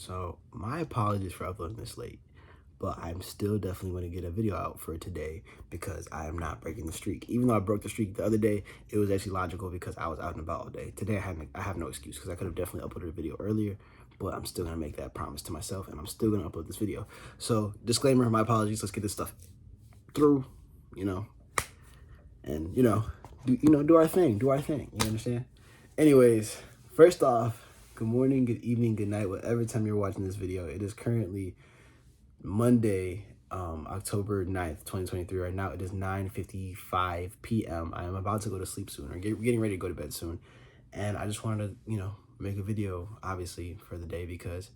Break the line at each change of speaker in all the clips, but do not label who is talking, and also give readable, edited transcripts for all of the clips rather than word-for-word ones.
So my apologies for uploading this late, but I'm still definitely going to get a video out for today because I am not breaking the streak. Even though I broke the streak the other day, it was actually logical because I was out and about all day. Today I have no excuse because I could have definitely uploaded a video earlier, but I'm still going to make that promise to myself and I'm still going to upload this video. So disclaimer, my apologies. Let's get this stuff through, and do our thing, You understand? Anyways, first off, good morning, good evening, good night, whatever time you're watching this video. It is currently Monday, October 9th, 2023. Right now, it is 9:55 p.m. I am about to go to sleep soon, or getting ready to go to bed soon. And I just wanted to, make a video, obviously, for the day because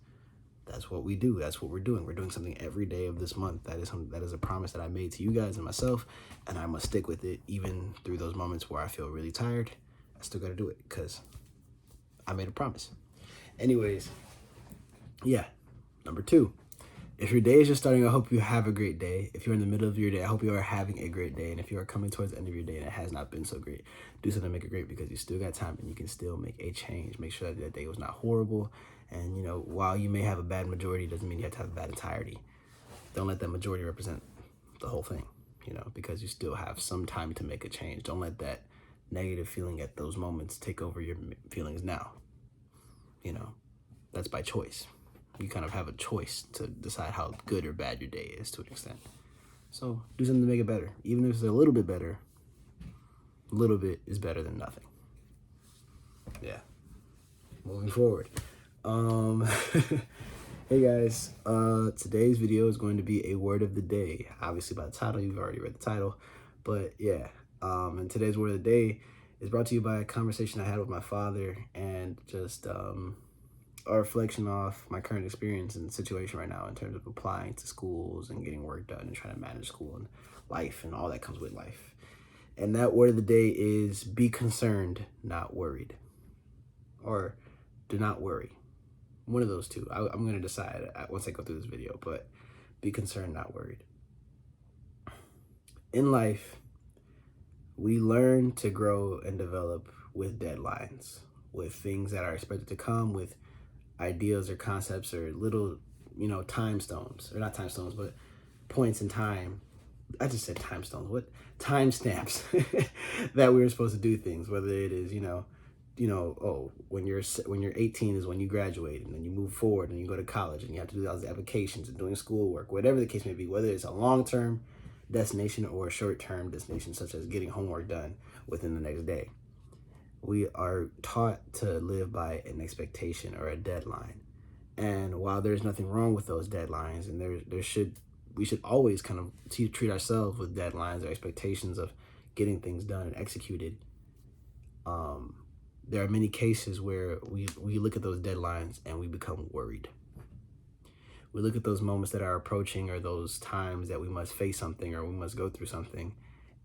that's what we do. That's what we're doing. We're doing something every day of this month. That is a promise that I made to you guys and myself, and I must stick with it even through those moments where I feel really tired. I still got to do it because I made a promise. Anyways, yeah. Number 2, if your day is just starting, I hope you have a great day. If you're in the middle of your day, I hope you are having a great day. And if you are coming towards the end of your day and it has not been so great, do something to make it great because you still got time and you can still make a change. Make sure that day was not horrible. And, while you may have a bad majority, doesn't mean you have to have a bad entirety. Don't let that majority represent the whole thing, because you still have some time to make a change. Don't let that negative feeling at those moments take over your feelings now. That's by choice. You kind of have a choice to decide how good or bad your day is to an extent. So do something to make it better. Even if it's a little bit better, a little bit is better than nothing. Yeah. Moving forward. Hey guys, today's video is going to be a word of the day. Obviously by the title, you've already read the title, but yeah. And today's word of the day is brought to you by a conversation I had with my father and just, a reflection off my current experience and situation right now in terms of applying to schools and getting work done and trying to manage school and life and all that comes with life. And that word of the day is be concerned, not worried. Or do not worry. One of those two. I'm going to decide once I go through this video, but be concerned, not worried. In life, we learn to grow and develop with deadlines, with things that are expected to come, with ideas or concepts or little, time stones, or not time stones, but points in time. I just said time stones. What? Time stamps that we were supposed to do things, whether it is, when you're 18 is when you graduate and then you move forward and you go to college and you have to do all these applications and doing schoolwork, whatever the case may be, whether it's a long-term destination or a short-term destination, such as getting homework done within the next day. We are taught to live by an expectation or a deadline. And while there's nothing wrong with those deadlines, and we should always kind of treat ourselves with deadlines or expectations of getting things done and executed, there are many cases where we look at those deadlines and we become worried. We look at those moments that are approaching or those times that we must face something or we must go through something,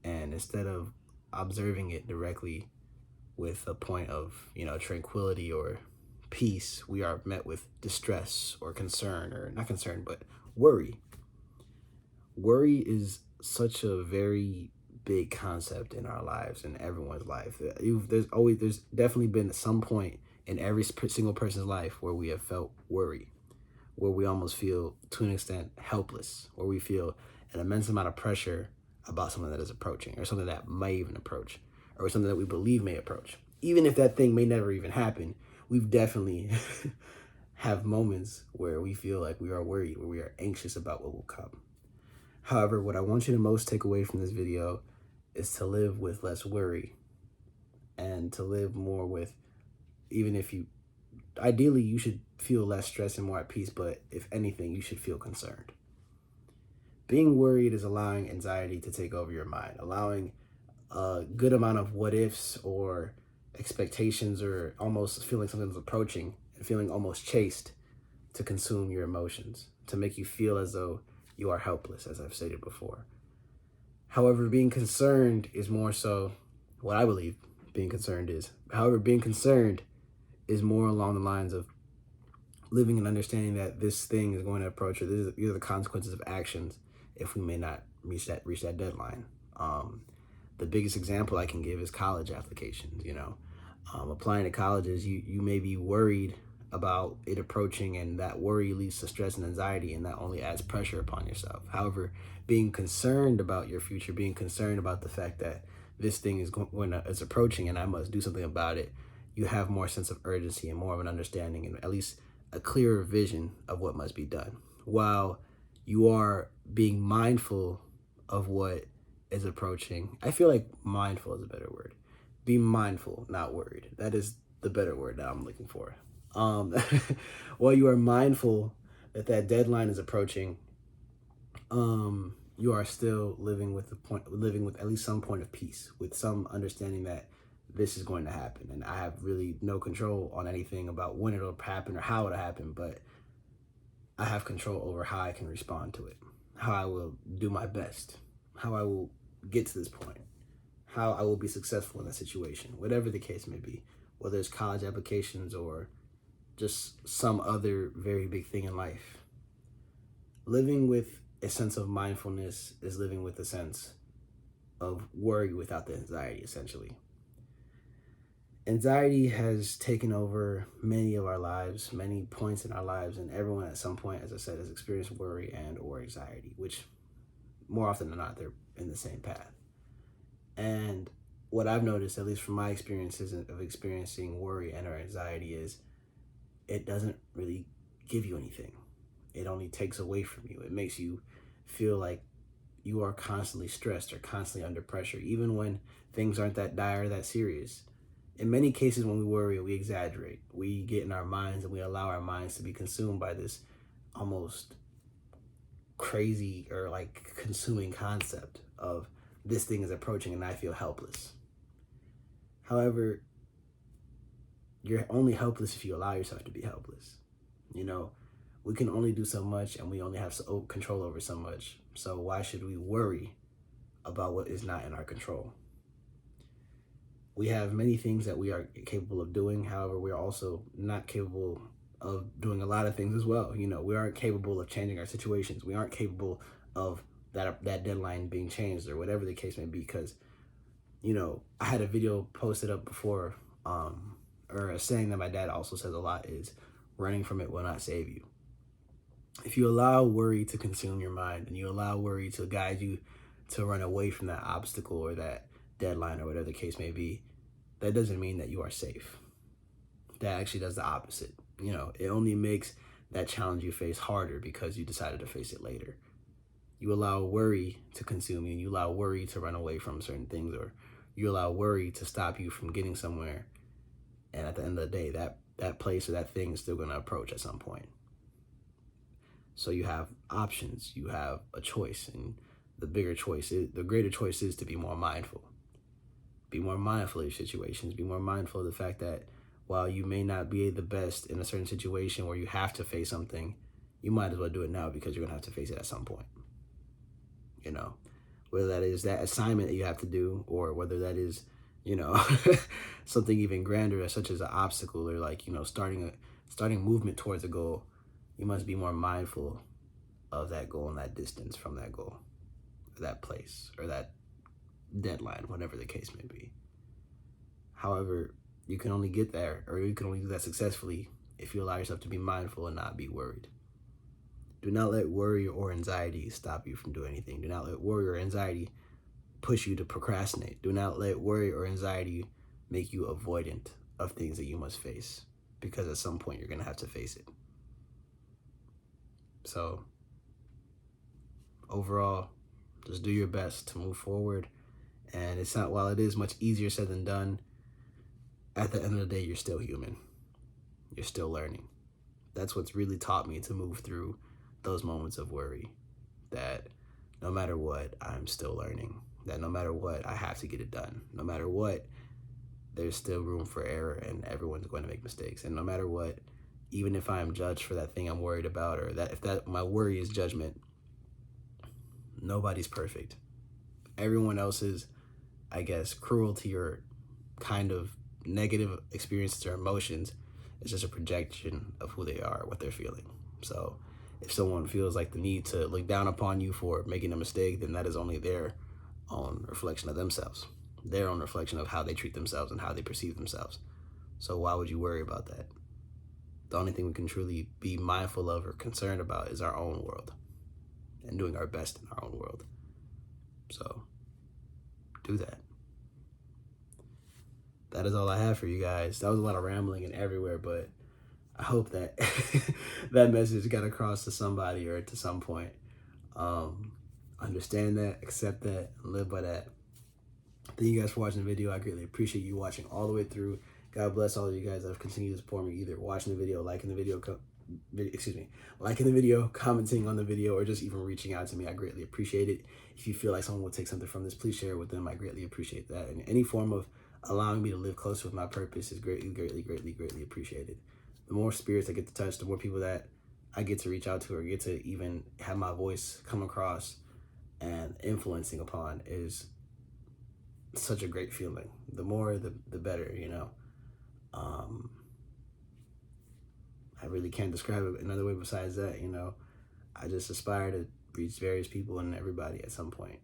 and instead of observing it directly with a point of, tranquility or peace, we are met with distress or concern, or not concern, but worry. Worry is such a very big concept in our lives, in everyone's life. There's definitely been some point in every single person's life where we have felt worry, where we almost feel, to an extent, helpless, where we feel an immense amount of pressure about something that is approaching, or something that may even approach, or something that we believe may approach. Even if that thing may never even happen, we've definitely have moments where we feel like we are worried, where we are anxious about what will come. However, what I want you to most take away from this video is to live with less worry and to live more with, ideally you should feel less stress and more at peace, but if anything, you should feel concerned. Being worried is allowing anxiety to take over your mind, allowing a good amount of what ifs or expectations, or almost feeling something's approaching and feeling almost chased to consume your emotions, to make you feel as though you are helpless, as I've stated before. However, being concerned is more so what I believe being concerned is. However, being concerned is more along the lines of living and understanding that this thing is going to approach, or these are the consequences of actions if we may not reach that deadline. The biggest example I can give is college applications. Applying to colleges, you may be worried about it approaching, and that worry leads to stress and anxiety, and that only adds pressure upon yourself. However, being concerned about your future, being concerned about the fact that this thing is approaching and I must do something about it, you have more sense of urgency and more of an understanding and at least a clearer vision of what must be done. While you are being mindful of what is approaching, I feel like mindful is a better word. Be mindful, not worried. That is the better word that I'm looking for. Um, while you are mindful that that deadline is approaching, you are still living with at least some point of peace, with some understanding that this is going to happen, and I have really no control on anything about when it'll happen or how it'll happen, but I have control over how I can respond to it, how I will do my best, how I will get to this point, how I will be successful in that situation, whatever the case may be, whether it's college applications or just some other very big thing in life. Living with a sense of mindfulness is living with a sense of worry without the anxiety, essentially. Anxiety has taken over many of our lives, many points in our lives, and everyone at some point, as I said, has experienced worry and or anxiety, which more often than not, they're in the same path. And what I've noticed, at least from my experiences of experiencing worry and or anxiety, is it doesn't really give you anything. It only takes away from you. It makes you feel like you are constantly stressed or constantly under pressure, even when things aren't that dire, that serious. In many cases, when we worry, we exaggerate. We get in our minds and we allow our minds to be consumed by this almost crazy or like consuming concept of this thing is approaching and I feel helpless. However, you're only helpless if you allow yourself to be helpless. You know, we can only do so much and we only have control over so much. So why should we worry about what is not in our control? We have many things that we are capable of doing. However, we are also not capable of doing a lot of things as well. You know, we aren't capable of changing our situations. We aren't capable of that deadline being changed or whatever the case may be. Because, you know, I had a video posted up before, or a saying that my dad also says a lot is, running from it will not save you. If you allow worry to consume your mind and you allow worry to guide you to run away from that obstacle or that deadline or whatever the case may be, that doesn't mean that you are safe. That actually does the opposite. You know, it only makes that challenge you face harder because you decided to face it later. You allow worry to consume you, and you allow worry to run away from certain things, or you allow worry to stop you from getting somewhere. And at the end of the day, that place or that thing is still going to approach at some point. So you have options, you have a choice, and the greater choice is to be more mindful. Be more mindful of your situations. Be more mindful of the fact that while you may not be the best in a certain situation where you have to face something, you might as well do it now because you're going to have to face it at some point. You know, whether that is that assignment that you have to do, or whether that is, you know, something even grander, such as an obstacle, or like, you know, starting movement towards a goal. You must be more mindful of that goal and that distance from that goal, or that place, or that deadline, whatever the case may be. However, you can only get there, or you can only do that successfully if you allow yourself to be mindful and not be worried. Do not let worry or anxiety stop you from doing anything. Do not let worry or anxiety push you to procrastinate. Do not let worry or anxiety make you avoidant of things that you must face, because at some point you're going to have to face it. So overall, just do your best to move forward. And it's not, while it is much easier said than done, at the end of the day, you're still human. You're still learning. That's what's really taught me to move through those moments of worry, that no matter what, I'm still learning. That no matter what, I have to get it done. No matter what, there's still room for error and everyone's going to make mistakes. And no matter what, even if I'm judged for that thing I'm worried about, or that if that my worry is judgment, nobody's perfect. Everyone else's, I guess, cruelty or kind of negative experiences or emotions is just a projection of who they are, what they're feeling. So if someone feels like the need to look down upon you for making a mistake, then that is only their own reflection of themselves, their own reflection of how they treat themselves and how they perceive themselves. So why would you worry about that? the only thing we can truly be mindful of or concerned about is our own world and doing our best in our own world. So do that. That is all I have for you guys. That was a lot of rambling and everywhere, but I hope that that message got across to somebody or to some point. Understand that, accept that, and live by that. Thank you guys for watching the video. I greatly appreciate you watching all the way through. God bless all of you guys that have continued to support me, either watching the video, liking the video, liking the video, commenting on the video, or just even reaching out to me. I greatly appreciate it. If you feel like someone will take something from this, please share it with them. I greatly appreciate that. And any form of allowing me to live close with my purpose is greatly, greatly, greatly, greatly appreciated. The more spirits I get to touch, the more people that I get to reach out to or get to even have my voice come across and influencing upon is such a great feeling. The more, the better, you know. I really can't describe it another way besides that, you know. I just aspire to reach various people and everybody at some point.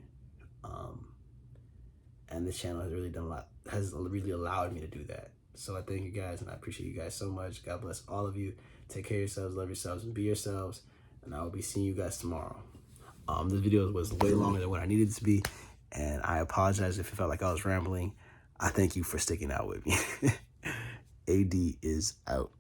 And this channel has really done a lot, has really allowed me to do that. So I thank you guys, and I appreciate you guys so much. God bless all of you. Take care of yourselves, love yourselves, and be yourselves. And I will be seeing you guys tomorrow. This video was way longer than what I needed it to be, and I apologize if it felt like I was rambling. I thank you for sticking out with me. AD is out.